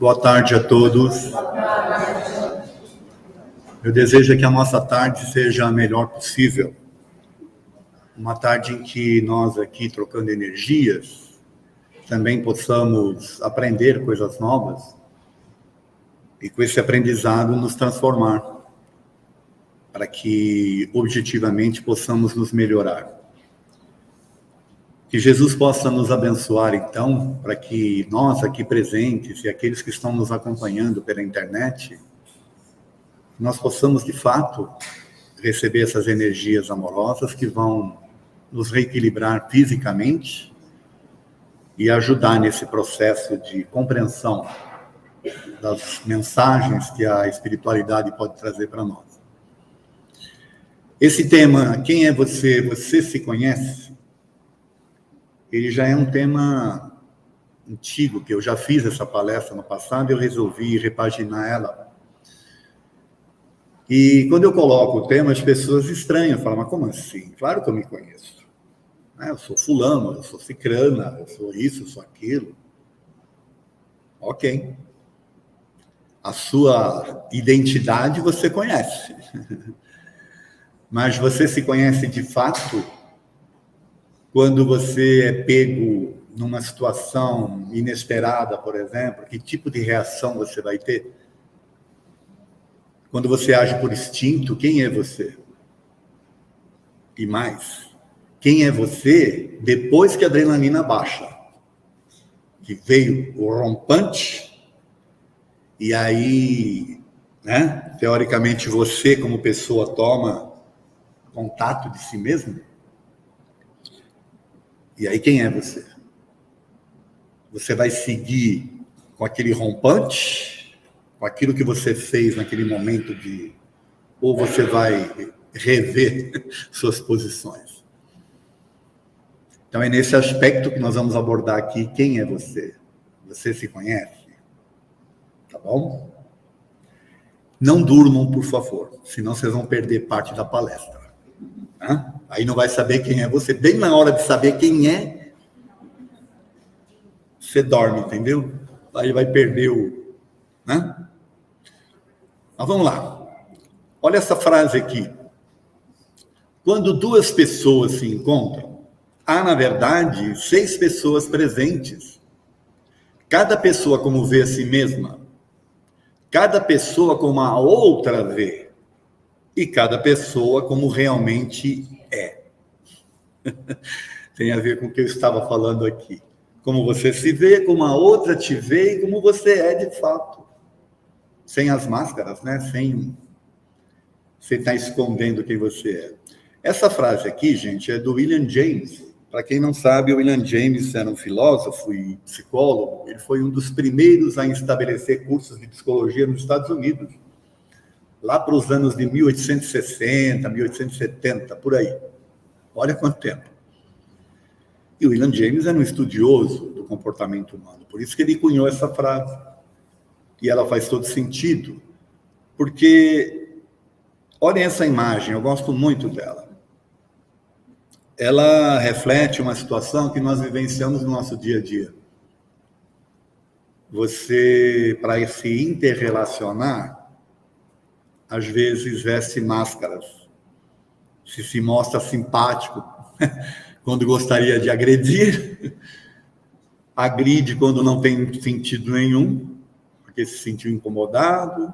Boa tarde a todos. Eu desejo que a nossa tarde seja a melhor possível. Uma tarde em que nós aqui, trocando energias, também possamos aprender coisas novas e com esse aprendizado nos transformar, para que objetivamente possamos nos melhorar. Que Jesus possa nos abençoar, então, para que nós aqui presentes e aqueles que estão nos acompanhando pela internet, nós possamos, de fato, receber essas energias amorosas que vão nos reequilibrar fisicamente e ajudar nesse processo de compreensão das mensagens que a espiritualidade pode trazer para nós. Esse tema, quem é você? Você se conhece? Ele já é um tema antigo, que eu já fiz essa palestra no passado e eu resolvi repaginar ela. E quando eu coloco o tema, as pessoas estranham, falam, mas como assim? Claro que eu me conheço. Eu sou fulano, eu sou cicrana, eu sou isso, eu sou aquilo. Ok. A sua identidade você conhece. Mas você se conhece de fato quando você é pego numa situação inesperada, por exemplo? Que tipo de reação você vai ter? Quando você age por instinto, quem é você? E mais, quem é você depois que a adrenalina baixa? Que veio o rompante, e aí, teoricamente, você como pessoa toma contato de si mesmo? E aí quem é você? Você vai seguir com aquele rompante, com aquilo que você fez naquele momento ou você vai rever suas posições? Então é nesse aspecto que nós vamos abordar aqui, quem é você? Você se conhece? Tá bom? Não durmam, por favor, senão vocês vão perder parte da palestra. Aí não vai saber quem é você. Bem na hora de saber quem é, você dorme, entendeu? Aí vai perder o... Mas vamos lá. Olha essa frase aqui. Quando duas pessoas se encontram, há, na verdade, 6 pessoas presentes. Cada pessoa como vê a si mesma. Cada pessoa como a outra vê. E cada pessoa como realmente é. Tem a ver com o que eu estava falando aqui. Como você se vê, como a outra te vê e como você é de fato. Sem as máscaras, né? Sem você estar escondendo quem você é. Essa frase aqui, gente, é do William James. Para quem não sabe, o William James era um filósofo e psicólogo. Ele foi um dos primeiros a estabelecer cursos de psicologia nos Estados Unidos. Lá para os anos de 1860, 1870, por aí. Olha quanto tempo. E o William James era um estudioso do comportamento humano, por isso que ele cunhou essa frase. E ela faz todo sentido, porque, olhem essa imagem, eu gosto muito dela. Ela reflete uma situação que nós vivenciamos no nosso dia a dia. Você, para se interrelacionar, às vezes veste máscaras, se mostra simpático quando gostaria de agredir, agride quando não tem sentido nenhum, porque se sentiu incomodado,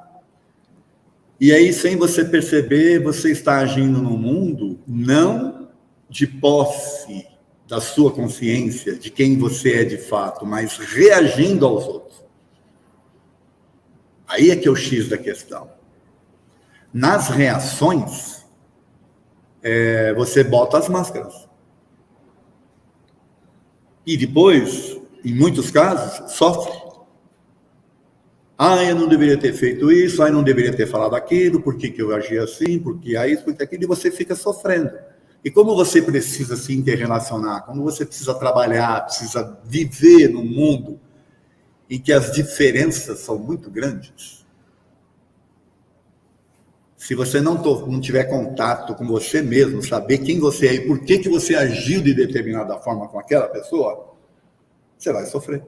e aí, sem você perceber, você está agindo no mundo não de posse da sua consciência, de quem você é de fato, mas reagindo aos outros. Aí é que é o X da questão. Nas reações, você bota as máscaras. E depois, em muitos casos, sofre. Eu não deveria ter feito isso, eu não deveria ter falado aquilo, por que eu agi assim, porque isso, porque aquilo, e você fica sofrendo. E como você precisa se interrelacionar, como você precisa trabalhar, precisa viver num mundo em que as diferenças são muito grandes, se você não tiver contato com você mesmo, saber quem você é e por que você agiu de determinada forma com aquela pessoa, você vai sofrer.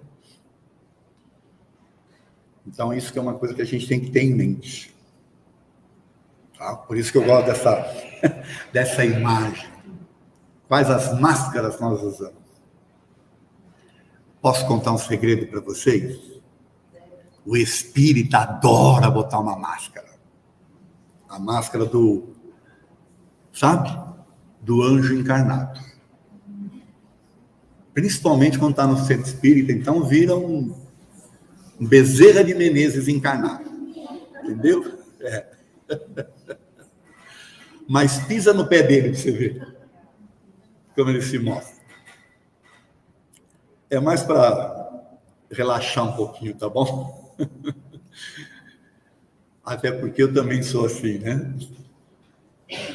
Então, isso que é uma coisa que a gente tem que ter em mente. Tá? Por isso que eu gosto dessa imagem. Quais as máscaras nós usamos? Posso contar um segredo para vocês? O espírito adora botar uma máscara. A máscara sabe? Do anjo encarnado. Principalmente quando está no centro espírita, então vira um Bezerra de Menezes encarnado. Entendeu? É. Mas pisa no pé dele para você ver como ele se mostra. É mais para relaxar um pouquinho, tá bom? Até porque eu também sou assim, né?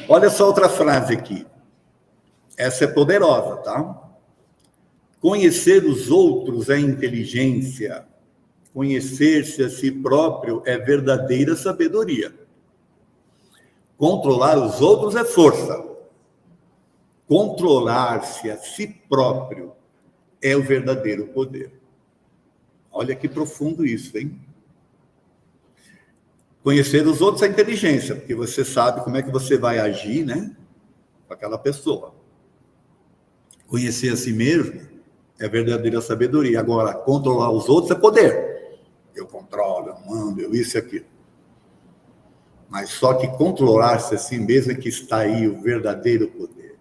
Olha só outra frase aqui. Essa é poderosa, tá? Conhecer os outros é inteligência. Conhecer-se a si próprio é verdadeira sabedoria. Controlar os outros é força. Controlar-se a si próprio é o verdadeiro poder. Olha que profundo isso, hein? Conhecer os outros é inteligência, porque você sabe como é que você vai agir, né? Com aquela pessoa. Conhecer a si mesmo é verdadeira sabedoria. Agora, controlar os outros é poder. Eu controlo, eu mando, eu isso e aquilo. Mas só que controlar-se a si mesmo é que está aí o verdadeiro poder.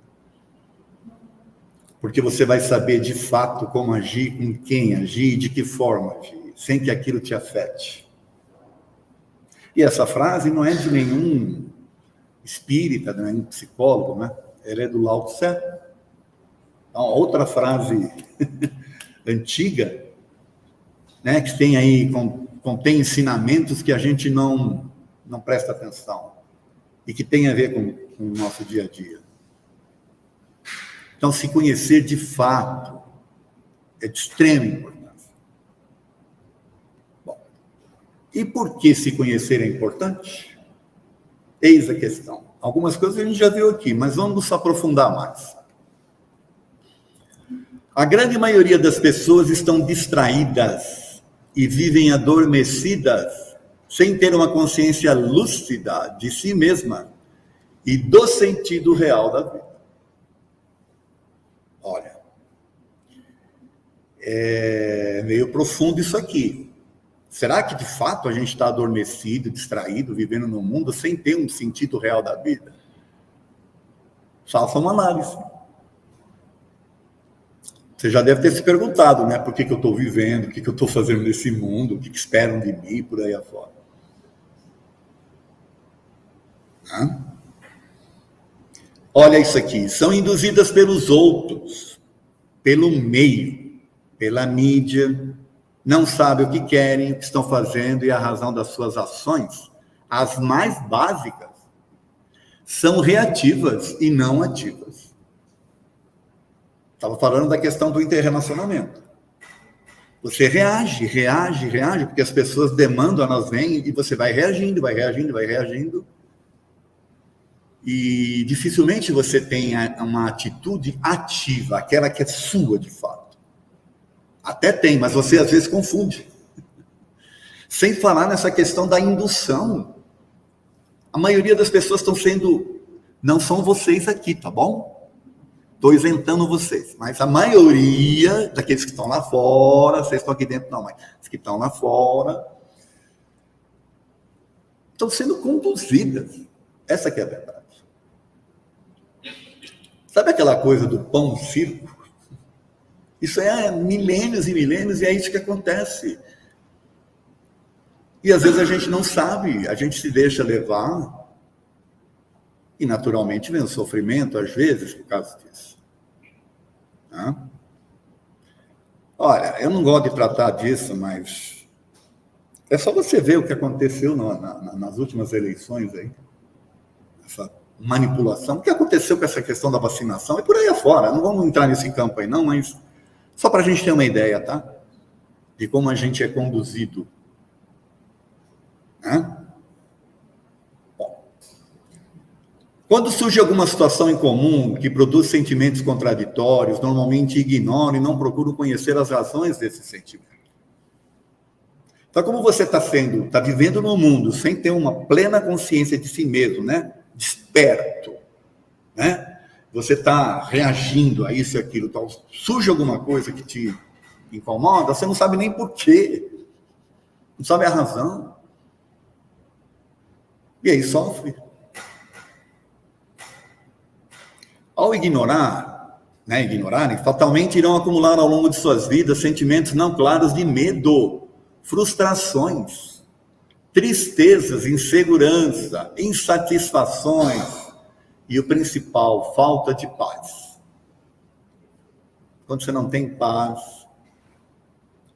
Porque você vai saber de fato como agir, com quem agir, de que forma agir, sem que aquilo te afete. E essa frase não é de nenhum espírita, de nenhum psicólogo, né? Ela é do Lao Tse. Então, outra frase antiga, né, que tem aí, contém ensinamentos que a gente não presta atenção e que tem a ver com o nosso dia a dia. Então, se conhecer de fato é de extrema importância. Bom, e por que se conhecer é importante? Eis a questão. Algumas coisas a gente já viu aqui, mas vamos nos aprofundar mais. A grande maioria das pessoas estão distraídas e vivem adormecidas, sem ter uma consciência lúcida de si mesma e do sentido real da vida. Olha, é meio profundo isso aqui. Será que de fato a gente está adormecido, distraído, vivendo no mundo sem ter um sentido real da vida? Faça uma análise. Você já deve ter se perguntado, né? Por que eu estou vivendo, o que eu estou fazendo nesse mundo, o que esperam de mim, por aí afora. Olha isso aqui. São induzidas pelos outros, pelo meio, pela mídia, não sabem o que querem, o que estão fazendo e a razão das suas ações, as mais básicas, são reativas e não ativas. Estava falando da questão do interrelacionamento. Você reage, porque as pessoas demandam, elas vêm, e você vai reagindo. E dificilmente você tem uma atitude ativa, aquela que é sua de fato. Até tem, mas você às vezes confunde. Sem falar nessa questão da indução. A maioria das pessoas estão sendo... Não são vocês aqui, tá bom? Estou isentando vocês, mas a maioria daqueles que estão lá fora, vocês estão aqui dentro não, mas os que estão lá fora, estão sendo conduzidas. Essa que é a verdade. Sabe aquela coisa do pão circo? Isso é milênios e milênios e é isso que acontece. E às vezes a gente não sabe, a gente se deixa levar e naturalmente vem o sofrimento, às vezes, por causa disso. Olha, eu não gosto de tratar disso, mas é só você ver o que aconteceu nas últimas eleições aí. Essa manipulação. O que aconteceu com essa questão da vacinação? E por aí afora. Não vamos entrar nesse campo aí, não, mas só para a gente ter uma ideia, tá? De como a gente é conduzido. Bom, quando surge alguma situação em comum que produz sentimentos contraditórios, normalmente ignoram e não procuram conhecer as razões desse sentimento. Então, como você está vivendo no mundo sem ter uma plena consciência de si mesmo, né? Desperto, né? Você está reagindo a isso e aquilo, tal. Surge alguma coisa que te incomoda, você não sabe nem por quê, não sabe a razão. E aí sofre. Ao ignorarem, fatalmente irão acumular ao longo de suas vidas sentimentos não claros de medo, frustrações, tristezas, insegurança, insatisfações e o principal, falta de paz. Quando você não tem paz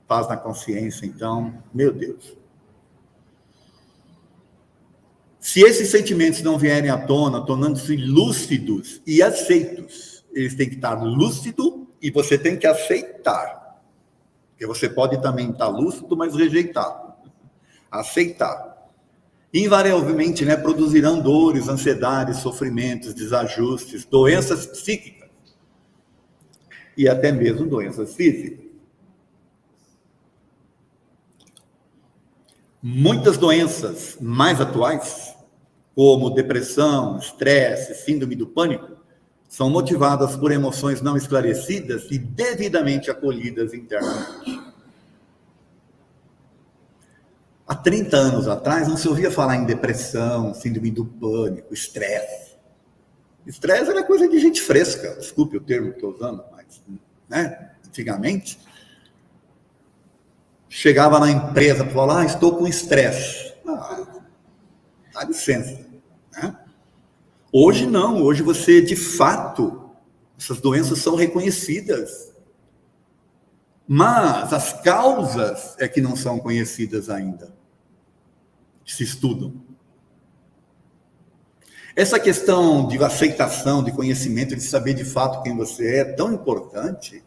na consciência, então, meu Deus. Se esses sentimentos não vierem à tona, tornando-se lúcidos e aceitos, eles têm que estar lúcido e você tem que aceitar. Porque você pode também estar lúcido, mas rejeitar. Aceitar. Invariavelmente, né, produzirão dores, ansiedades, sofrimentos, desajustes, doenças psíquicas e até mesmo doenças físicas. Muitas doenças mais atuais, como depressão, estresse, síndrome do pânico, são motivadas por emoções não esclarecidas e devidamente acolhidas internamente. Há 30 anos atrás não se ouvia falar em depressão, síndrome do pânico, estresse. Estresse era coisa de gente fresca, desculpe o termo que estou usando, mas, né, antigamente, chegava na empresa para falar, estou com estresse. Dá licença. Né? Hoje não, hoje você, de fato, essas doenças são reconhecidas. Mas as causas é que não são conhecidas ainda, que se estudam. Essa questão de aceitação, de conhecimento, de saber de fato quem você é tão importante,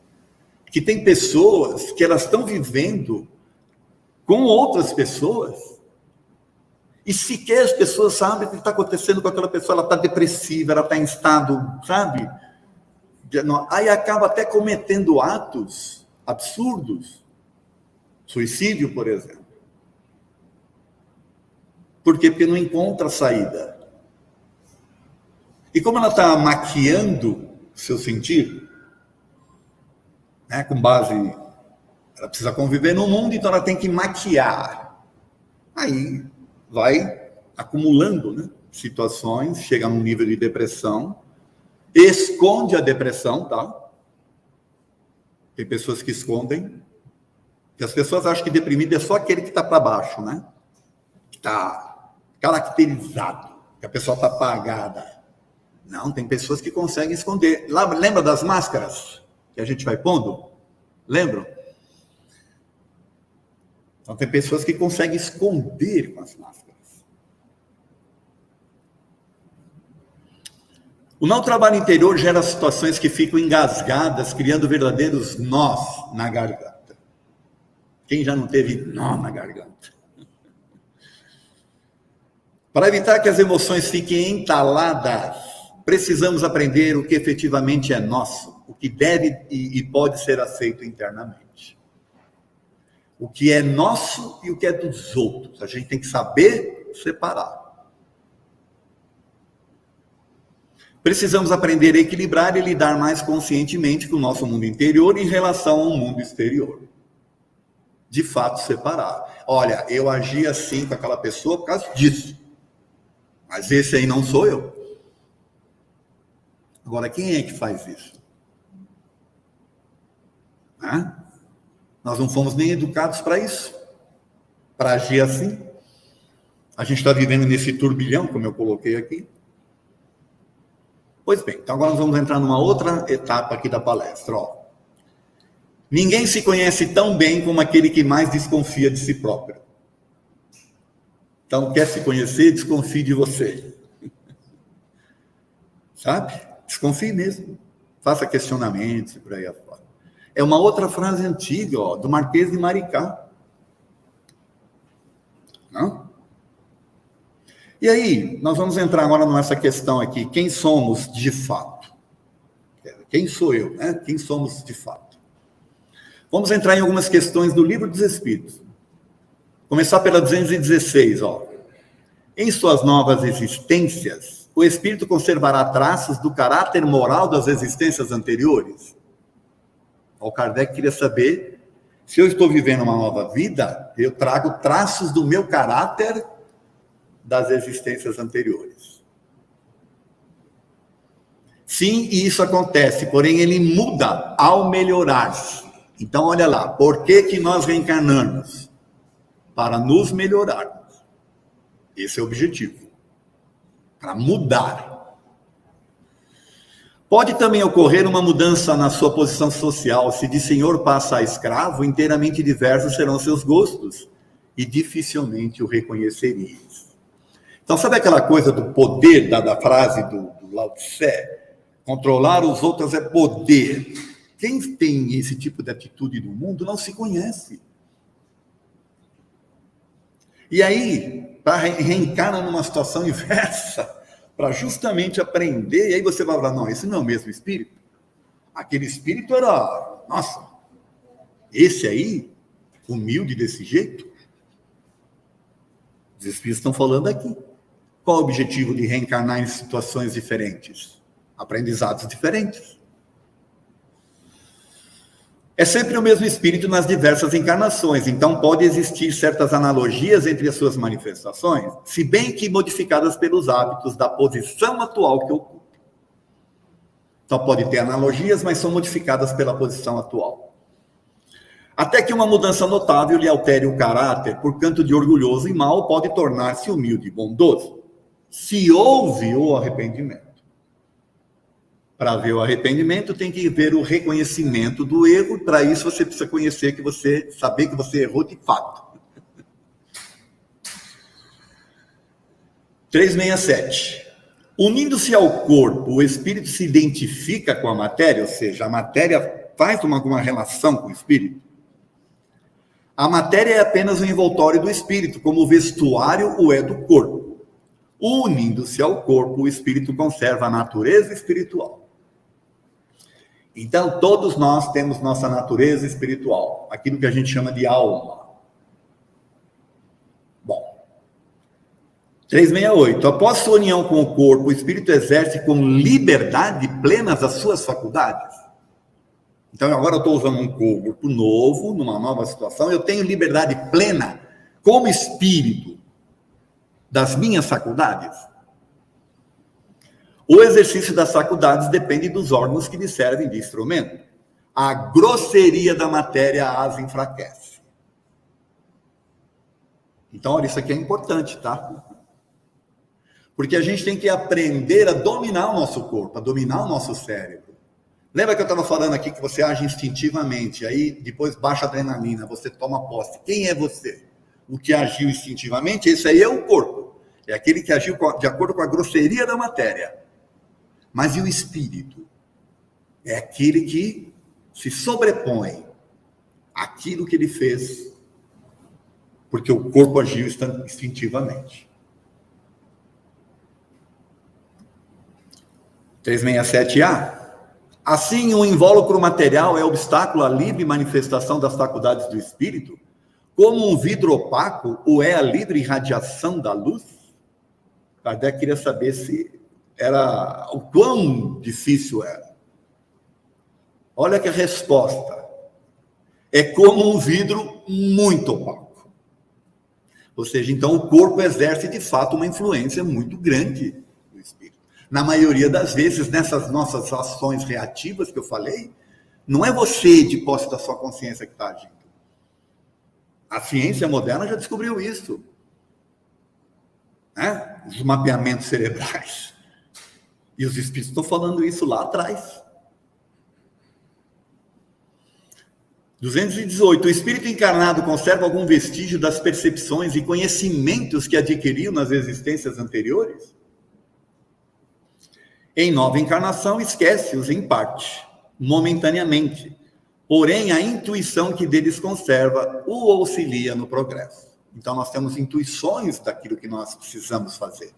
que tem pessoas que elas estão vivendo com outras pessoas e sequer as pessoas sabem o que está acontecendo com aquela pessoa, ela está depressiva, ela está em estado, sabe? Aí acaba até cometendo atos absurdos, suicídio, por exemplo. Por quê? Porque não encontra saída. E como ela está maquiando seu sentir, né, com base, ela precisa conviver no mundo, então ela tem que maquiar. Aí vai acumulando, né, situações, chega num nível de depressão, esconde a depressão, tá? Tem pessoas que escondem, que as pessoas acham que deprimido é só aquele que está para baixo, né? Que está caracterizado, que a pessoa está apagada. Não, tem pessoas que conseguem esconder. Lembra das máscaras que a gente vai pondo? Lembram? Então tem pessoas que conseguem esconder com as máscaras. O não trabalho interior gera situações que ficam engasgadas, criando verdadeiros nós na garganta. Quem já não teve nó na garganta? Para evitar que as emoções fiquem entaladas, precisamos aprender o que efetivamente é nosso, o que deve e pode ser aceito internamente. O que é nosso e o que é dos outros. A gente tem que saber separar. Precisamos aprender a equilibrar e lidar mais conscientemente com o nosso mundo interior em relação ao mundo exterior. De fato, separar. Olha, eu agi assim com aquela pessoa por causa disso. Mas esse aí não sou eu. Agora, quem é que faz isso? Nós não fomos nem educados para isso. Para agir assim. A gente está vivendo nesse turbilhão, como eu coloquei aqui. Pois bem, então agora nós vamos entrar numa outra etapa aqui da palestra. Ninguém se conhece tão bem como aquele que mais desconfia de si próprio. Então, quer se conhecer, desconfie de você. Sabe? Desconfie mesmo. Faça questionamentos e por aí afora. É uma outra frase antiga, do Marquês de Maricá. Não? E aí, nós vamos entrar agora nessa questão aqui. Quem somos de fato? Quem sou eu, né? Quem somos de fato? Vamos entrar em algumas questões do Livro dos Espíritos. Começar pela 216, ó. Em suas novas existências, o espírito conservará traços do caráter moral das existências anteriores? O Kardec queria saber, se eu estou vivendo uma nova vida, eu trago traços do meu caráter das existências anteriores. Sim, e isso acontece, porém ele muda ao melhorar-se. Então, olha lá, por que nós reencarnamos? Para nos melhorarmos. Esse é o objetivo. Para mudar. Pode também ocorrer uma mudança na sua posição social. Se de senhor passa a escravo, inteiramente diversos serão seus gostos e dificilmente o reconheceríeis. Então, sabe aquela coisa do poder da frase do Lao Tse? Controlar os outros é poder. Quem tem esse tipo de atitude no mundo não se conhece. E aí, reencarna numa situação inversa, para justamente aprender, e aí você vai falar, não, esse não é o mesmo espírito. Aquele espírito era, nossa, esse aí, humilde desse jeito. Os espíritos estão falando aqui. Qual o objetivo de reencarnar em situações diferentes? Aprendizados diferentes. É sempre o mesmo espírito nas diversas encarnações, então pode existir certas analogias entre as suas manifestações, se bem que modificadas pelos hábitos da posição atual que ocupa. Então pode ter analogias, mas são modificadas pela posição atual. Até que uma mudança notável lhe altere o caráter, por canto de orgulhoso e mau, pode tornar-se humilde e bondoso, se houve o arrependimento. Para ver o arrependimento, tem que ver o reconhecimento do erro. Para isso, você precisa saber que você errou de fato. 367. Unindo-se ao corpo, o espírito se identifica com a matéria, ou seja, a matéria faz alguma relação com o espírito. A matéria é apenas um envoltório do espírito, como o vestuário o é do corpo. Unindo-se ao corpo, o espírito conserva a natureza espiritual. Então, todos nós temos nossa natureza espiritual, aquilo que a gente chama de alma. Bom, 368. Após sua união com o corpo, o espírito exerce com liberdade plenas as suas faculdades. Então, agora eu estou usando um corpo novo, numa nova situação, eu tenho liberdade plena, como espírito, das minhas faculdades. O exercício das faculdades depende dos órgãos que lhe servem de instrumento. A grosseria da matéria as enfraquece. Então, olha, isso aqui é importante, tá? Porque a gente tem que aprender a dominar o nosso corpo, a dominar o nosso cérebro. Lembra que eu estava falando aqui que você age instintivamente, aí depois baixa a adrenalina, você toma posse. Quem é você? O que agiu instintivamente, esse aí é o corpo. É aquele que agiu de acordo com a grosseria da matéria. Mas e o espírito? É aquele que se sobrepõe àquilo que ele fez, porque o corpo agiu instintivamente. 367A. Assim, o invólucro material é obstáculo à livre manifestação das faculdades do espírito, como um vidro opaco o é a livre irradiação da luz? Kardec queria saber o quão difícil era. Olha que a resposta. É como um vidro muito opaco. Ou seja, então o corpo exerce de fato uma influência muito grande no espírito. Na maioria das vezes, nessas nossas ações reativas que eu falei, não é você de posse da sua consciência que está agindo. A ciência moderna já descobriu isso. Né? Os mapeamentos cerebrais. E os espíritos estão falando isso lá atrás. 218. O espírito encarnado conserva algum vestígio das percepções e conhecimentos que adquiriu nas existências anteriores? Em nova encarnação, esquece-os em parte, momentaneamente. Porém, a intuição que deles conserva o auxilia no progresso. Então, nós temos intuições daquilo que nós precisamos fazer,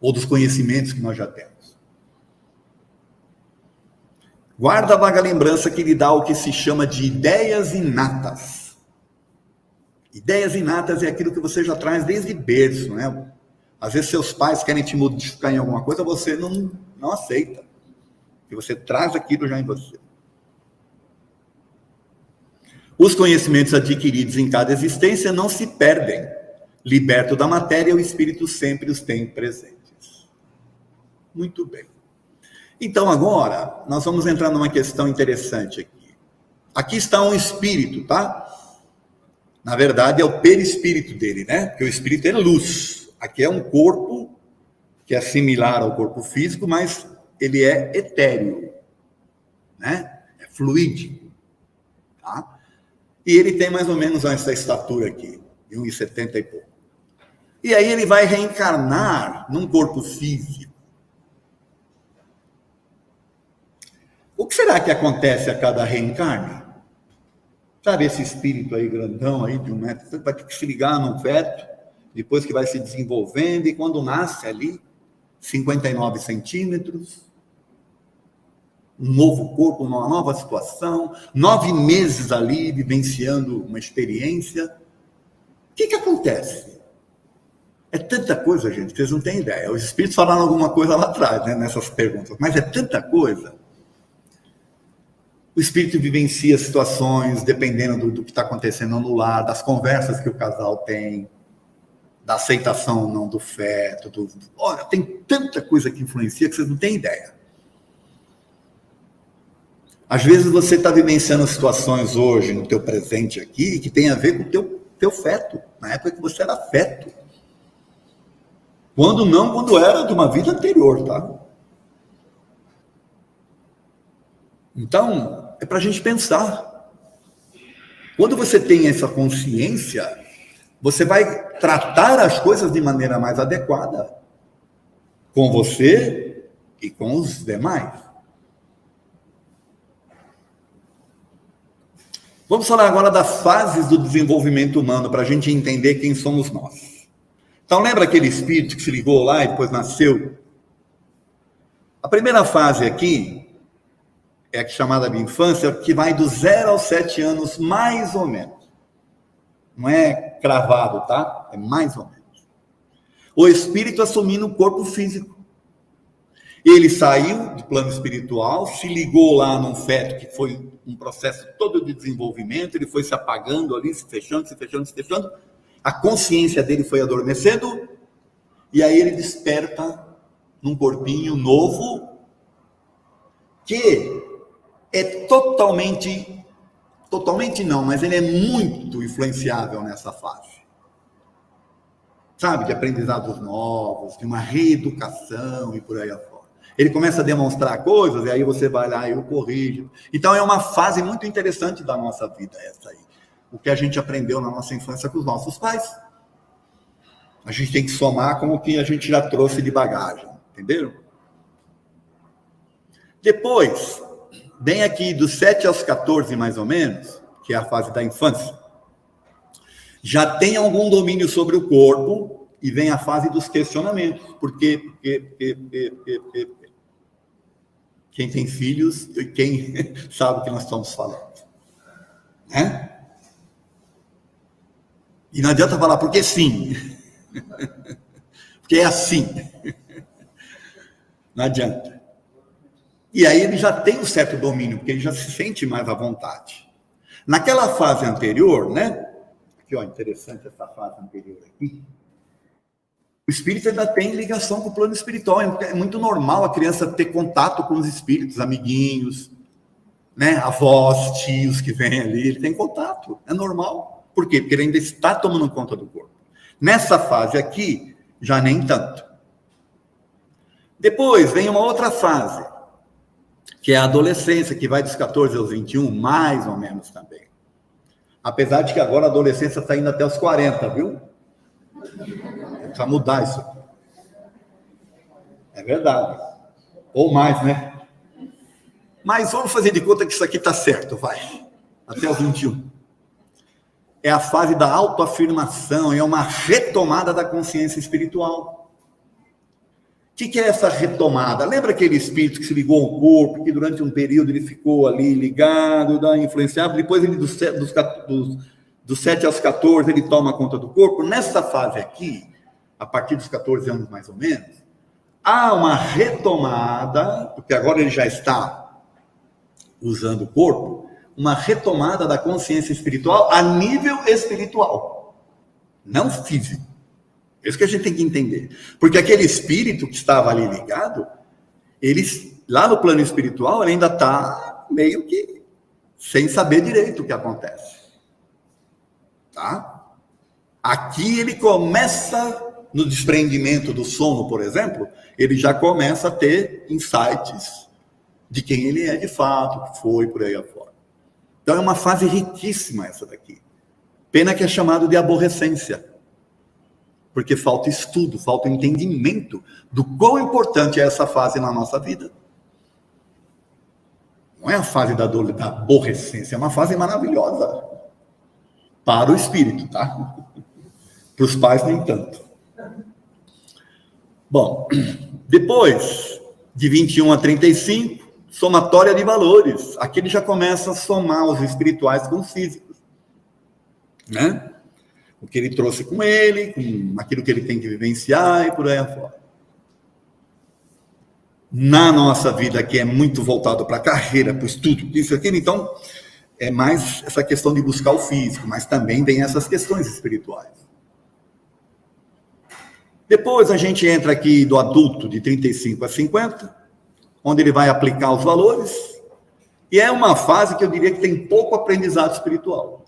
ou dos conhecimentos que nós já temos. Guarda a vaga lembrança que lhe dá o que se chama de ideias inatas. Ideias inatas é aquilo que você já traz desde berço, né? Às vezes seus pais querem te modificar em alguma coisa, você não aceita. Porque você traz aquilo já em você. Os conhecimentos adquiridos em cada existência não se perdem. Liberto da matéria, o espírito sempre os tem presentes. Muito bem. Então agora, nós vamos entrar numa questão interessante aqui. Aqui está um espírito, tá? Na verdade, é o perispírito dele, né? Porque o espírito é luz. Aqui é um corpo que é similar ao corpo físico, mas ele é etéreo, né? É fluídico, tá? E ele tem mais ou menos essa estatura aqui, de 1,70 e pouco. E aí ele vai reencarnar num corpo físico. O que será que acontece a cada reencarne? Sabe esse espírito aí grandão aí de 1 metro? Você vai ter que se ligar num feto, depois que vai se desenvolvendo, e quando nasce ali, 59 centímetros, um novo corpo, uma nova situação, 9 meses ali, vivenciando uma experiência. O que acontece? É tanta coisa, gente, que vocês não têm ideia. Os espíritos falaram alguma coisa lá atrás, né, nessas perguntas, mas é tanta coisa. O espírito vivencia situações, dependendo do que está acontecendo no lar, das conversas que o casal tem, da aceitação ou não do feto. Olha, tem tanta coisa que influencia que vocês não têm ideia. Às vezes você está vivenciando situações hoje, no teu presente aqui, que tem a ver com o teu feto, na época que você era feto. Quando era de uma vida anterior, tá? Então, é para a gente pensar. Quando você tem essa consciência, você vai tratar as coisas de maneira mais adequada com você e com os demais. Vamos falar agora das fases do desenvolvimento humano, para a gente entender quem somos nós. Então, lembra aquele espírito que se ligou lá e depois nasceu? A primeira fase aqui é a chamada de infância, que vai do 0 aos 7 anos, mais ou menos. Não é cravado, tá? É mais ou menos. O espírito assumindo o corpo físico. Ele saiu do plano espiritual, se ligou lá num feto, que foi um processo todo de desenvolvimento, ele foi se apagando ali, se fechando. A consciência dele foi adormecendo, e aí ele desperta num corpinho novo, que é totalmente não, mas ele é muito influenciável nessa fase. Sabe, de aprendizados novos, de uma reeducação e por aí afora. Ele começa a demonstrar coisas e aí você vai lá e o corrige. Então é uma fase muito interessante da nossa vida essa aí. O que a gente aprendeu na nossa infância com os nossos pais. A gente tem que somar com o que a gente já trouxe de bagagem, entenderam? Depois, bem aqui dos 7 aos 14 mais ou menos, que é a fase da infância, já tem algum domínio sobre o corpo e vem a fase dos questionamentos. Por quê? Porque quem tem filhos, quem sabe o que nós estamos falando. Né? E não adianta falar porque sim. Porque é assim. Não adianta. E aí ele já tem um certo domínio, porque ele já se sente mais à vontade. Naquela fase anterior, né? Aqui, ó, interessante essa fase anterior aqui. O espírito ainda tem ligação com o plano espiritual. É muito normal a criança ter contato com os espíritos, amiguinhos, né? Avós, tios que vêm ali. Ele tem contato. É normal. Por quê? Porque ele ainda está tomando conta do corpo. Nessa fase aqui, já nem tanto. Depois vem uma outra fase, que é a adolescência, que vai dos 14 aos 21, mais ou menos também. Apesar de que agora a adolescência está indo até os 40, viu? Precisa mudar isso. É verdade. Ou mais, né? Mas vamos fazer de conta que isso aqui está certo, vai. Até os 21. É a fase da autoafirmação, é uma retomada da consciência espiritual. O que é essa retomada? Lembra aquele espírito que se ligou ao corpo, que durante um período ele ficou ali ligado, influenciado, depois ele dos Dos 7 aos 14, ele toma conta do corpo. Nessa fase aqui, a partir dos 14 anos mais ou menos, há uma retomada, porque agora ele já está usando o corpo, uma retomada da consciência espiritual a nível espiritual, não físico. Isso que a gente tem que entender. Porque aquele espírito que estava ali ligado, lá no plano espiritual, ele ainda está meio que sem saber direito o que acontece. Tá? Aqui ele começa, no desprendimento do sono, por exemplo, ele já começa a ter insights de quem ele é de fato, o que foi, por aí afora. Então é uma fase riquíssima essa daqui. Pena que é chamado de aborrecência. Porque falta estudo, falta entendimento do quão importante é essa fase na nossa vida. Não é a fase da aborrecência, é uma fase maravilhosa. Para o espírito, tá? Para os pais, nem tanto. Bom, depois de 21 a 35, somatória de valores. Aqui ele já começa a somar os espirituais com os físicos. Né? O que ele trouxe com ele, com aquilo que ele tem que vivenciar e por aí afora. Na nossa vida, que é muito voltado para a carreira, para o estudo, isso, aquilo, então, é mais essa questão de buscar o físico, mas também tem essas questões espirituais. Depois a gente entra aqui do adulto, de 35 a 50, onde ele vai aplicar os valores, e é uma fase que eu diria que tem pouco aprendizado espiritual.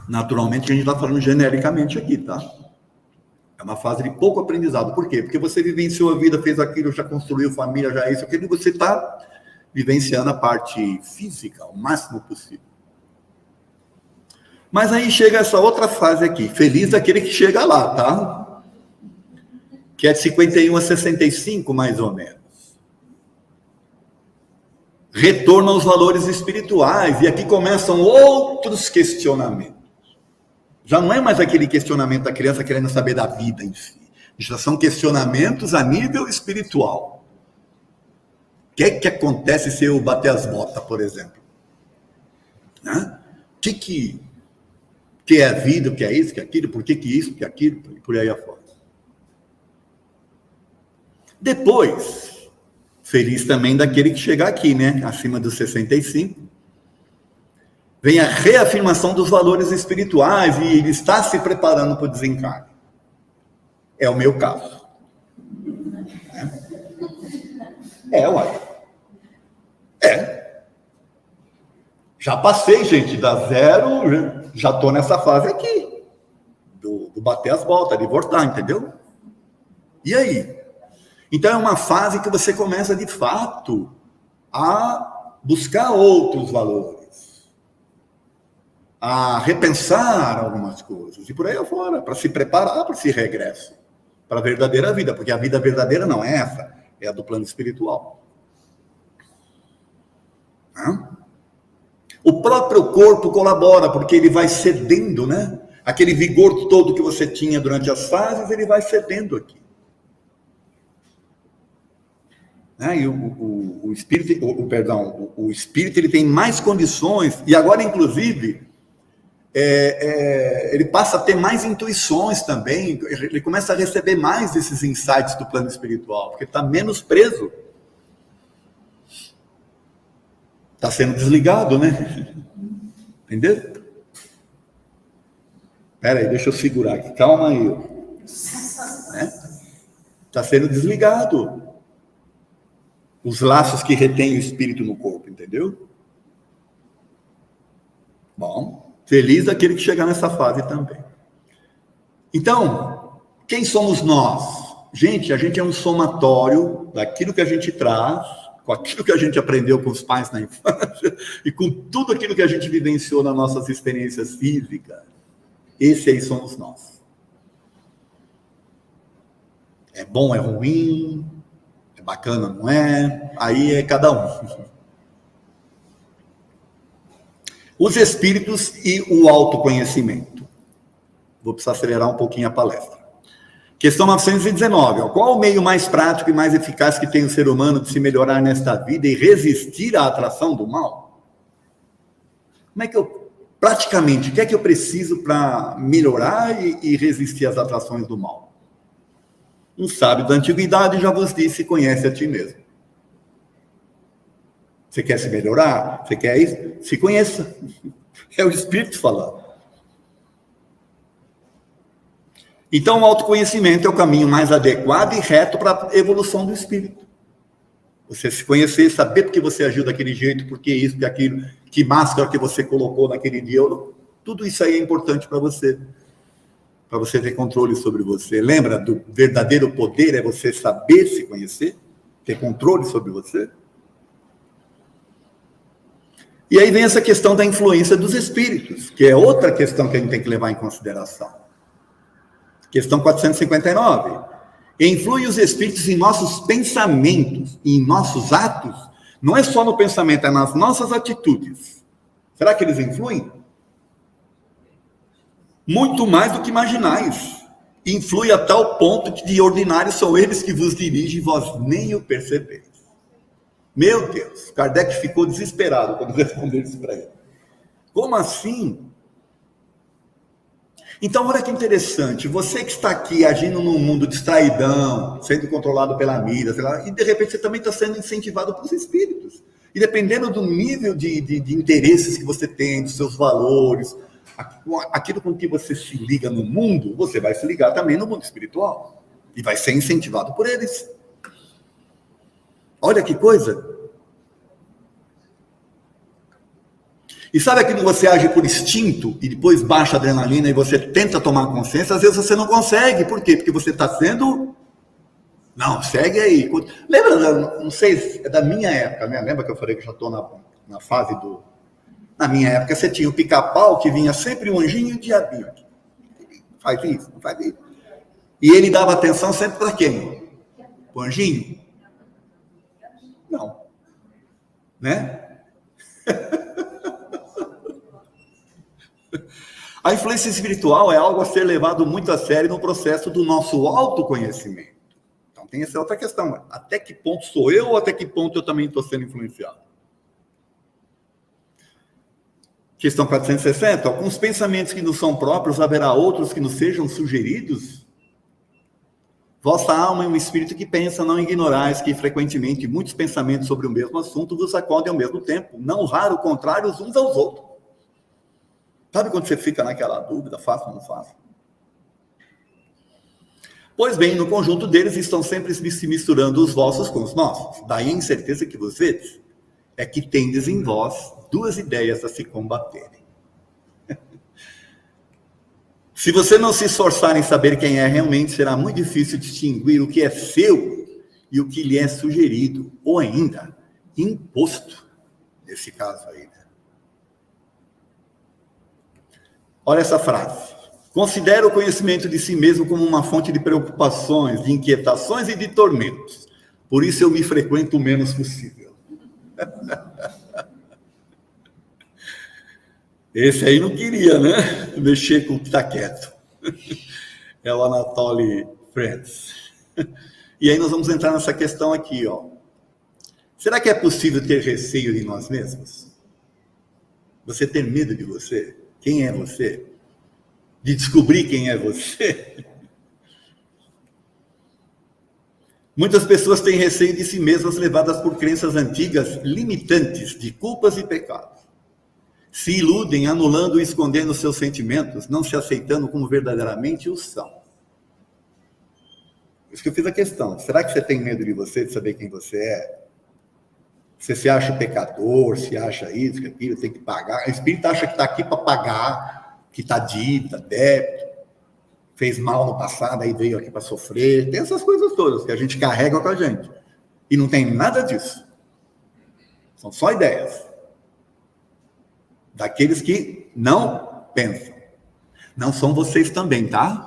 Naturalmente, a gente está falando genericamente aqui, tá? É uma fase de pouco aprendizado. Por quê? Porque você vivenciou a vida, fez aquilo, já construiu família, já isso, aquilo, e você está vivenciando a parte física o máximo possível. Mas aí chega essa outra fase aqui, feliz daquele que chega lá, tá? Que é de 51 a 65, mais ou menos. Retorno aos valores espirituais, e aqui começam outros questionamentos. Já não é mais aquele questionamento da criança querendo saber da vida em si. Já são questionamentos a nível espiritual. O que é que acontece se eu bater as botas, por exemplo? Né? O que é a vida, o que é isso, o que é aquilo, por que isso, o que é aquilo, por aí afora. Depois, feliz também daquele que chegar aqui, né? Acima dos 65. Vem a reafirmação dos valores espirituais e ele está se preparando para o desencarne. É o meu caso. Uai. Já passei, gente, da zero, já estou nessa fase aqui. Do bater as botas, de voltar, entendeu? E aí? Então é uma fase que você começa, de fato, a buscar outros valores. A repensar algumas coisas, e por aí afora, para se preparar para esse regresso, para a verdadeira vida, porque a vida verdadeira não é essa, é a do plano espiritual. O próprio corpo colabora, porque ele vai cedendo, né? Aquele vigor todo que você tinha durante as fases, ele vai cedendo aqui. E o espírito, o espírito ele tem mais condições, e agora, inclusive, ele passa a ter mais intuições também, ele começa a receber mais desses insights do plano espiritual, porque está menos preso. Está sendo desligado, né? Entendeu? Espera aí, deixa eu segurar aqui, calma aí. Está sendo desligado. Os laços que retêm o espírito no corpo, entendeu? Bom, feliz aquele que chegar nessa fase também. Então, quem somos nós? Gente, a gente é um somatório daquilo que a gente traz, com aquilo que a gente aprendeu com os pais na infância e com tudo aquilo que a gente vivenciou nas nossas experiências físicas. Esse aí somos nós. É bom, é ruim, é bacana, não é? Aí é cada um. Os espíritos e o autoconhecimento. Vou precisar acelerar um pouquinho a palestra. Questão 919. Qual o meio mais prático e mais eficaz que tem o ser humano de se melhorar nesta vida e resistir à atração do mal? Como é que eu, praticamente, o que é que eu preciso para melhorar e resistir às atrações do mal? Um sábio da antiguidade já vos disse: conhece a ti mesmo. Você quer se melhorar? Você quer isso? Se conheça. É o Espírito falando. Então, o autoconhecimento é o caminho mais adequado e reto para a evolução do espírito. Você se conhecer, saber porque você agiu daquele jeito, porque isso, porque aquilo, que máscara que você colocou naquele dia, tudo isso aí é importante para você ter controle sobre você. Lembra do verdadeiro poder é você saber se conhecer, ter controle sobre você? E aí vem essa questão da influência dos espíritos, que é outra questão que a gente tem que levar em consideração. Questão 459. Influi os espíritos em nossos pensamentos e em nossos atos? Não é só no pensamento, é nas nossas atitudes. Será que eles influem? Muito mais do que imaginais. Influi a tal ponto que de ordinário são eles que vos dirigem e vós nem o percebeis. Meu Deus, Kardec ficou desesperado quando respondeu isso para ele. Como assim? Então, olha que interessante, você que está aqui agindo num mundo distraidão, sendo controlado pela mídia, sei lá, e de repente você também está sendo incentivado pelos espíritos. E dependendo do nível de interesses que você tem, dos seus valores, aquilo com que você se liga no mundo, você vai se ligar também no mundo espiritual. E vai ser incentivado por eles. Olha que coisa. E sabe aquilo que você age por instinto e depois baixa a adrenalina e você tenta tomar consciência? Às vezes você não consegue. Por quê? Porque você está sendo... Não, segue aí. Lembra, não sei, é da minha época, né? Lembra que eu falei que eu já estou na fase do... Na minha época você tinha o pica-pau que vinha sempre um anjinho e o diabinho. Faz isso, não faz isso. E ele dava atenção sempre para quem? Para o anjinho? Não. Né? A influência espiritual é algo a ser levado muito a sério no processo do nosso autoconhecimento. Então tem essa outra questão. Até que ponto sou eu ou até que ponto eu também estou sendo influenciado? Questão 460. Com os pensamentos que nos são próprios, haverá outros que nos sejam sugeridos? Vossa alma é um espírito que pensa, não ignorais que frequentemente muitos pensamentos sobre o mesmo assunto vos acodem ao mesmo tempo, não raro contrários uns aos outros. Sabe quando você fica naquela dúvida, faço ou não faço? Pois bem, no conjunto deles estão sempre se misturando os vossos com os nossos. Daí a incerteza que vocês é que tendes em vós duas ideias a se combaterem. Se você não se esforçar em saber quem é realmente, será muito difícil distinguir o que é seu e o que lhe é sugerido, ou ainda, imposto, nesse caso aí. Olha essa frase. Considero o conhecimento de si mesmo como uma fonte de preocupações, de inquietações e de tormentos. Por isso eu me frequento o menos possível. Esse aí não queria, né? Mexer com o que está quieto. É o Anatoly France. E aí nós vamos entrar nessa questão aqui, ó. Será que é possível ter receio de nós mesmos? Você ter medo de você? Quem é você? De descobrir quem é você? Muitas pessoas têm receio de si mesmas, levadas por crenças antigas limitantes de culpas e pecados. Se iludem, anulando e escondendo seus sentimentos, não se aceitando como verdadeiramente os são. Por isso que eu fiz a questão. Será que você tem medo de você, de saber quem você é? Você se acha pecador, se acha isso, aquilo, tem que pagar. O espírito acha que está aqui para pagar, que está dívida, débito, fez mal no passado, aí veio aqui para sofrer. Tem essas coisas todas que a gente carrega com a gente. E não tem nada disso. São só ideias. Daqueles que não pensam. Não são vocês também, tá?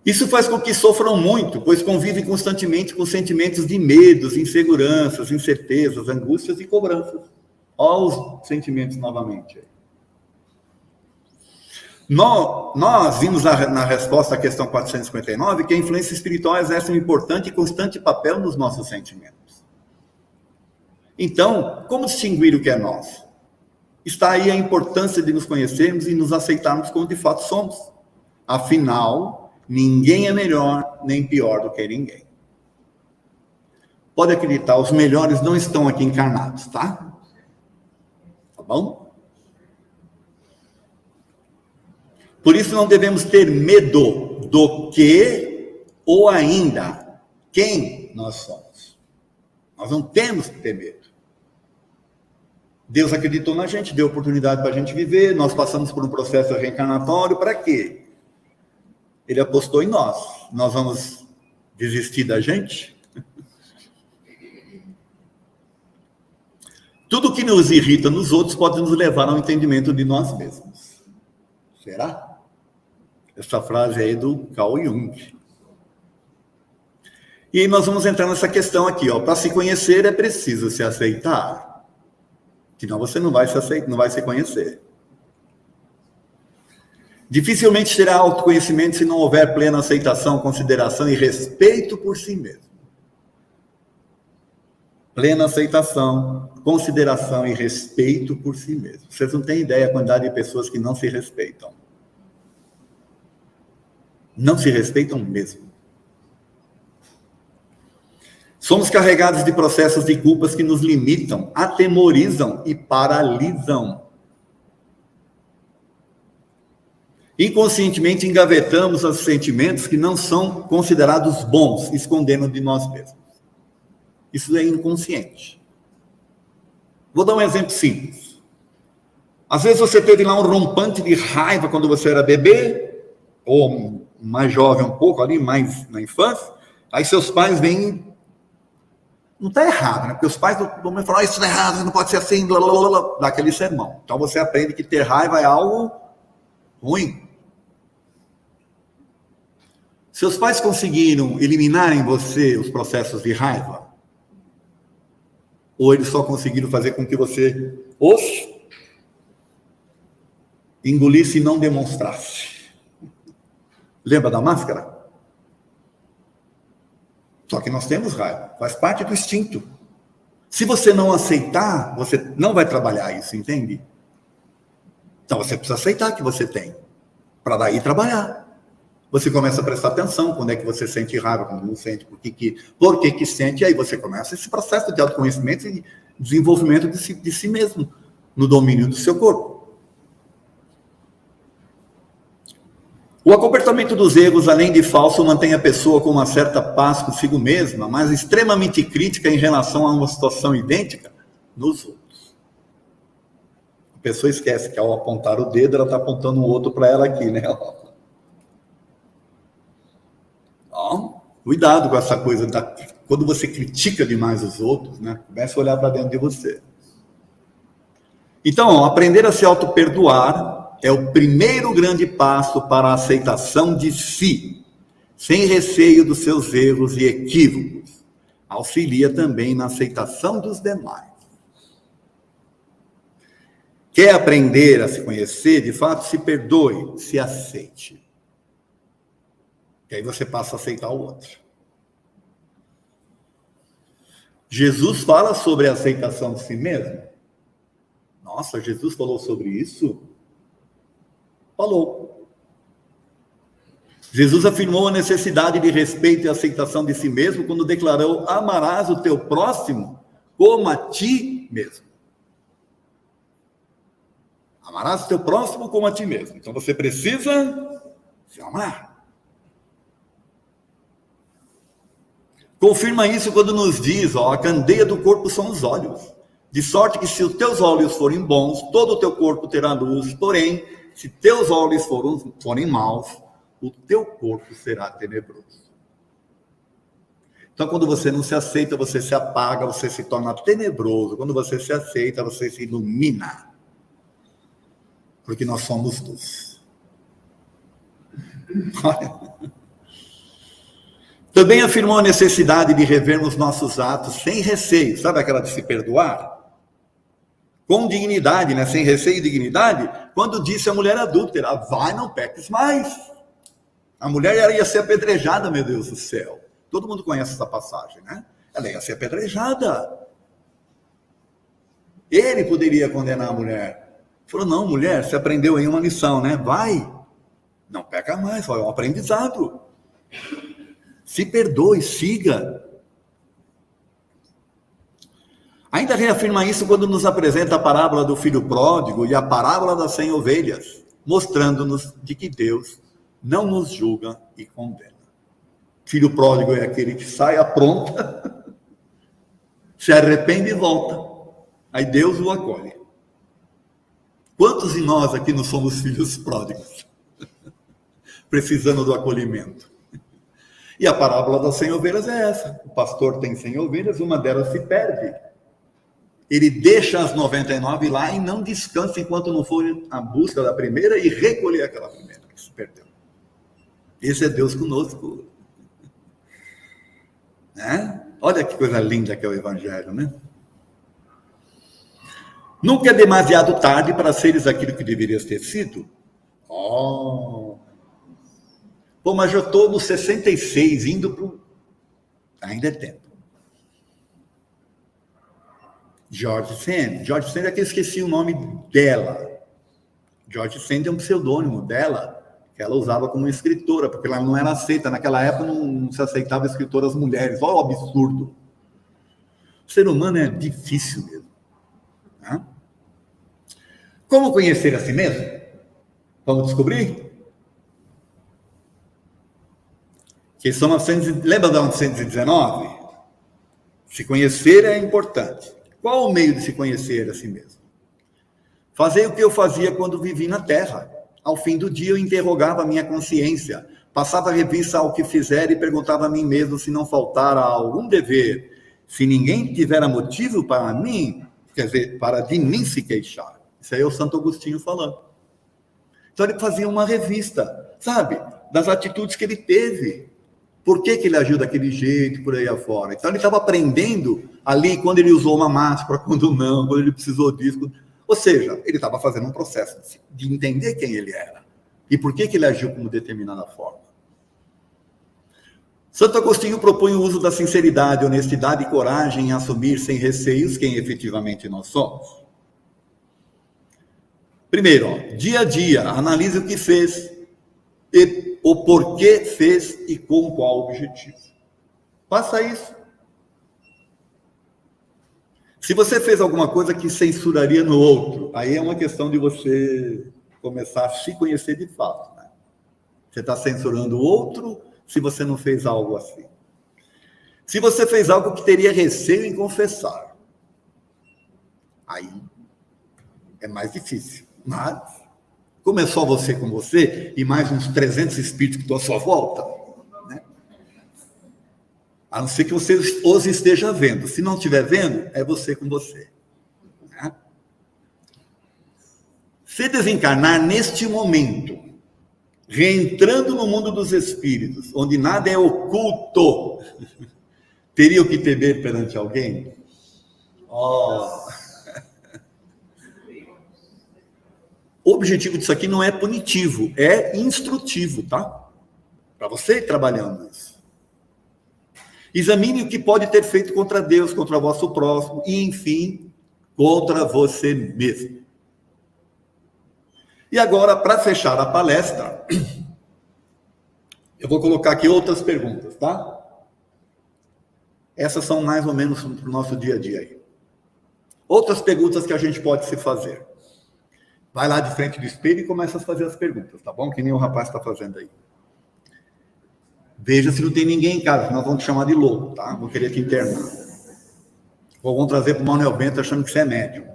Isso faz com que sofram muito, pois convivem constantemente com sentimentos de medos, inseguranças, incertezas, angústias e cobranças. Olha os sentimentos novamente. Nós vimos na resposta à questão 459 que a influência espiritual exerce um importante e constante papel nos nossos sentimentos. Então, como distinguir o que é nosso? Está aí a importância de nos conhecermos e nos aceitarmos como de fato somos. Afinal, ninguém é melhor nem pior do que ninguém. Pode acreditar, os melhores não estão aqui encarnados, tá? Tá bom? Por isso não devemos ter medo do que ou ainda quem nós somos. Nós não temos que ter medo. Deus acreditou na gente, deu oportunidade para a gente viver, nós passamos por um processo reencarnatório, para quê? Ele apostou em nós. Nós vamos desistir da gente? Tudo que nos irrita nos outros pode nos levar ao entendimento de nós mesmos. Será? Essa frase aí do Carl Jung. E aí nós vamos entrar nessa questão aqui, ó. Para se conhecer é preciso se aceitar. Senão você não vai se aceitar, não vai se conhecer. Dificilmente terá autoconhecimento se não houver plena aceitação, consideração e respeito por si mesmo. Plena aceitação, consideração e respeito por si mesmo. Vocês não têm ideia da quantidade de pessoas que não se respeitam. Não se respeitam mesmo. Somos carregados de processos de culpas que nos limitam, atemorizam e paralisam. Inconscientemente engavetamos os sentimentos que não são considerados bons, escondendo de nós mesmos. Isso é inconsciente. Vou dar um exemplo simples. Às vezes você teve lá um rompante de raiva quando você era bebê, ou mais jovem um pouco ali, mais na infância, aí seus pais vêm. Não está errado, né? Porque os pais do momento falam, isso está errado, não pode ser assim, blá, blá, blá, blá, dá aquele sermão. Então você aprende que ter raiva é algo ruim. Seus pais conseguiram eliminar em você os processos de raiva? Ou eles só conseguiram fazer com que você os engolisse e não demonstrasse? Lembra da máscara? Só que nós temos raiva, faz parte do instinto. Se você não aceitar, você não vai trabalhar isso, entende? Então você precisa aceitar que você tem, para daí trabalhar. Você começa a prestar atenção quando é que você sente raiva, quando não sente, por que sente, e aí você começa esse processo de autoconhecimento e desenvolvimento de si mesmo, no domínio do seu corpo. O acomportamento dos erros, além de falso, mantém a pessoa com uma certa paz consigo mesma, mas extremamente crítica em relação a uma situação idêntica nos outros. A pessoa esquece que ao apontar o dedo, ela está apontando um outro para ela aqui, né? Cuidado com essa coisa, quando você critica demais os outros, né? Comece a olhar para dentro de você. Então, aprender a se auto-perdoar é o primeiro grande passo para a aceitação de si, sem receio dos seus erros e equívocos. Auxilia também na aceitação dos demais. Quer aprender a se conhecer? De fato, se perdoe, se aceite. E aí você passa a aceitar o outro. Jesus fala sobre a aceitação de si mesmo. Nossa, Jesus falou sobre isso? Falou. Jesus afirmou a necessidade de respeito e aceitação de si mesmo quando declarou: amarás o teu próximo como a ti mesmo. Amarás o teu próximo como a ti mesmo. Então você precisa se amar. Confirma isso quando nos diz, a candeia do corpo são os olhos. De sorte que se os teus olhos forem bons, todo o teu corpo terá luz. Porém, se teus olhos forem maus, o teu corpo será tenebroso. Então, quando você não se aceita, você se apaga, você se torna tenebroso. Quando você se aceita, você se ilumina. Porque nós somos luz. Também afirmou a necessidade de revermos nossos atos sem receio. Sabe aquela de se perdoar? Com dignidade, né? Sem receio e dignidade. Quando disse a mulher adúltera: vai, não peques mais. A mulher ia ser apedrejada, meu Deus do céu. Todo mundo conhece essa passagem, né? Ela ia ser apedrejada. Ele poderia condenar a mulher. Falou, não, mulher, você aprendeu aí uma lição, né? Vai. Não peca mais, foi um aprendizado. Se perdoe, siga. Ainda reafirma isso quando nos apresenta a parábola do filho pródigo e a parábola das 100 ovelhas, mostrando-nos de que Deus não nos julga e condena. Filho pródigo é aquele que sai, apronta, se arrepende e volta. Aí Deus o acolhe. Quantos de nós aqui não somos filhos pródigos? Precisando do acolhimento. E a parábola das 100 ovelhas é essa. O pastor tem 100 ovelhas, uma delas se perde. Ele deixa as 99 lá e não descansa enquanto não for à busca da primeira e recolher aquela primeira que se perdeu. Esse é Deus conosco. Né? Olha que coisa linda que é o Evangelho, né? Nunca é demasiado tarde para seres aquilo que deverias ter sido. Pô, mas eu estou no 66, indo para o... Ainda é tempo. George Sand é que eu esqueci o nome dela. George Sand é um pseudônimo dela, que ela usava como escritora, porque ela não era aceita. Naquela época não se aceitava escritoras mulheres. Olha o absurdo. O ser humano é difícil mesmo. Né? Como conhecer a si mesmo? Vamos descobrir? Questão 900, lembra da 919? Se conhecer é importante. Qual o meio de se conhecer a si mesmo? Fazer o que eu fazia quando vivi na Terra. Ao fim do dia eu interrogava a minha consciência, passava revista ao que fizer e perguntava a mim mesmo se não faltara algum dever. Se ninguém tivera motivo para mim, quer dizer, para de mim se queixar. Isso aí é o Santo Agostinho falando. Então ele fazia uma revista, sabe, das atitudes que ele teve. Por que ele agiu daquele jeito, por aí afora? Então ele estava aprendendo ali quando ele usou uma máscara, quando não, quando ele precisou disso. Ou seja, ele estava fazendo um processo de entender quem ele era e por que ele agiu como determinada forma. Santo Agostinho propõe o uso da sinceridade, honestidade e coragem em assumir sem receios quem efetivamente nós somos. Primeiro, dia a dia, analise o que fez e o porquê fez e com qual objetivo. Faça isso. Se você fez alguma coisa que censuraria no outro, aí é uma questão de você começar a se conhecer de fato. Né? Você está censurando o outro se você não fez algo assim. Se você fez algo que teria receio em confessar, aí é mais difícil. Mas, como é só você com você e mais uns 300 espíritos que estão à sua volta, né? A não ser que você os esteja vendo. Se não estiver vendo, é você com você. Né? Se desencarnar neste momento, reentrando no mundo dos espíritos, onde nada é oculto, teria o que temer perante alguém? O objetivo disso aqui não é punitivo, é instrutivo, tá? Para você ir trabalhando isso. Examine o que pode ter feito contra Deus, contra o vosso próximo e, enfim, contra você mesmo. E agora, para fechar a palestra, eu vou colocar aqui outras perguntas, tá? Essas são mais ou menos para o nosso dia a dia aí. Outras perguntas que a gente pode se fazer. Vai lá de frente do espelho e começa a fazer as perguntas, tá bom? Que nem o rapaz está fazendo aí. Veja se não tem ninguém em casa, senão vão te chamar de louco, tá? Vou querer te internar. Ou vão trazer para o Manuel Bento achando que você é médium.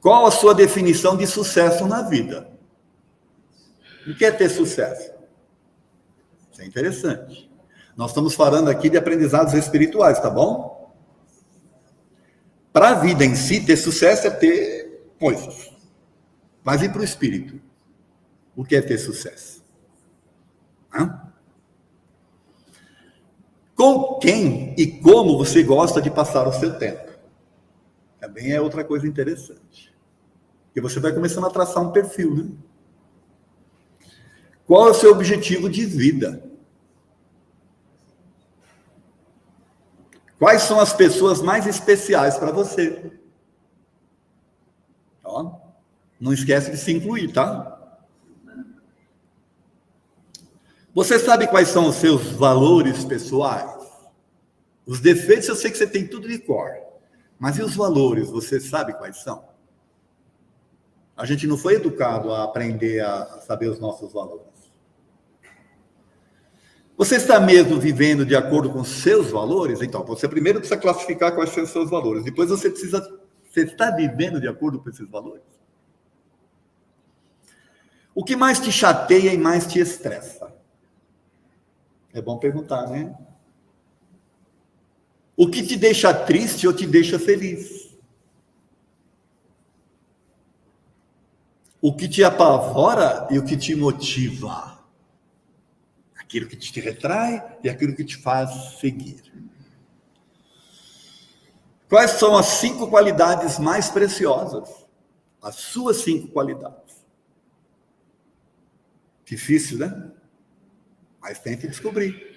Qual a sua definição de sucesso na vida? O que é ter sucesso? Isso é interessante. Nós estamos falando aqui de aprendizados espirituais, tá bom? Para a vida em si, ter sucesso é ter coisas. Mas e para o espírito? O que é ter sucesso? Hã? Com quem e como você gosta de passar o seu tempo? Também é outra coisa interessante. Porque você vai começando a traçar um perfil, né? Qual é o seu objetivo de vida? Quais são as pessoas mais especiais para você? Ó, não esquece de se incluir, tá? Você sabe quais são os seus valores pessoais? Os defeitos eu sei que você tem tudo de cor. Mas e os valores, você sabe quais são? A gente não foi educado a aprender a saber os nossos valores. Você está mesmo vivendo de acordo com os seus valores? Então, você primeiro precisa classificar quais são os seus valores. Depois você está vivendo de acordo com esses valores? O que mais te chateia e mais te estressa? É bom perguntar, né? O que te deixa triste ou te deixa feliz? O que te apavora e o que te motiva? Aquilo que te retrai e aquilo que te faz seguir. Quais são as 5 qualidades mais preciosas? As suas 5 qualidades. Difícil, né? Mas tem que descobrir.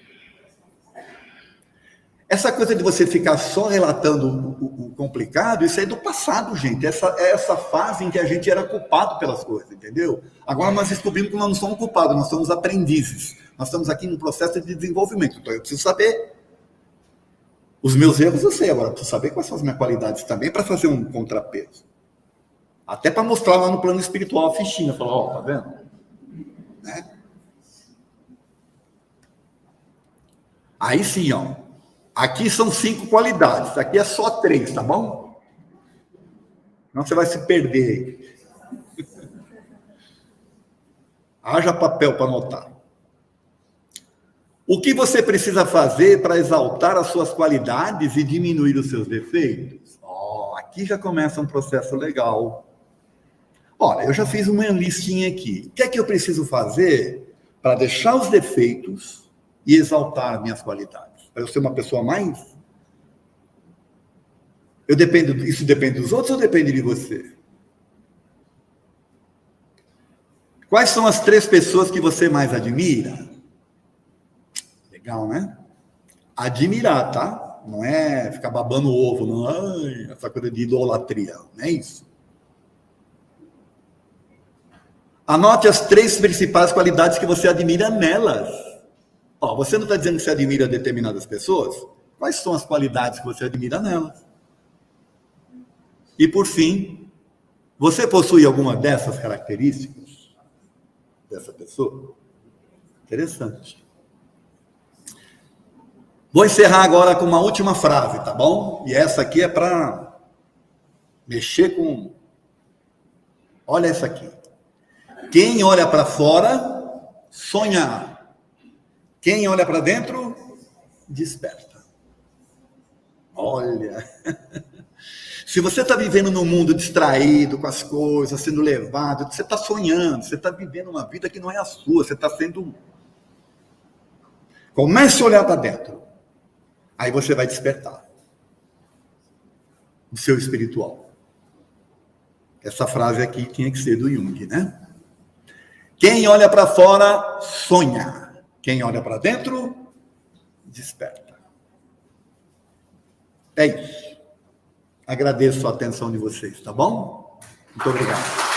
Essa coisa de você ficar só relatando o complicado, isso é do passado, gente. Essa fase em que a gente era culpado pelas coisas, entendeu? Agora nós descobrimos que nós não somos culpados, nós somos aprendizes. Nós estamos aqui num processo de desenvolvimento. Então eu preciso saber os meus erros, eu sei. Agora eu preciso saber quais são as minhas qualidades também para fazer um contrapeso. Até para mostrar lá no plano espiritual a fichinha. Falar, ó, tá vendo? Né? Aí sim, ó. Aqui são 5 qualidades, aqui é só 3, tá bom? Não, você vai se perder aí. Haja papel para anotar. O que você precisa fazer para exaltar as suas qualidades e diminuir os seus defeitos? Aqui já começa um processo legal. Olha, eu já fiz uma listinha aqui. O que é que eu preciso fazer para deixar os defeitos e exaltar minhas qualidades? Para eu ser uma pessoa mais? Isso depende dos outros ou depende de você? Quais são as 3 pessoas que você mais admira? Legal, né? Admirar, tá? Não é ficar babando o ovo, não. Ai, essa coisa de idolatria, não é isso. Anote as 3 principais qualidades que você admira nelas. Você não está dizendo que você admira determinadas pessoas? Quais são as qualidades que você admira nelas? E por fim, você possui alguma dessas características dessa pessoa? Interessante. Vou encerrar agora com uma última frase, tá bom? E essa aqui é para mexer com... Olha essa aqui. Quem olha para fora, sonha. Quem olha para dentro, desperta. Olha. Se você está vivendo num mundo distraído com as coisas, sendo levado, você está sonhando, você está vivendo uma vida que não é a sua, você está sendo... Comece a olhar para dentro. Aí você vai despertar. O seu espiritual. Essa frase aqui tinha que ser do Jung, né? Quem olha para fora, sonha. Quem olha para dentro, desperta. É isso. Agradeço a atenção de vocês, tá bom? Muito obrigado.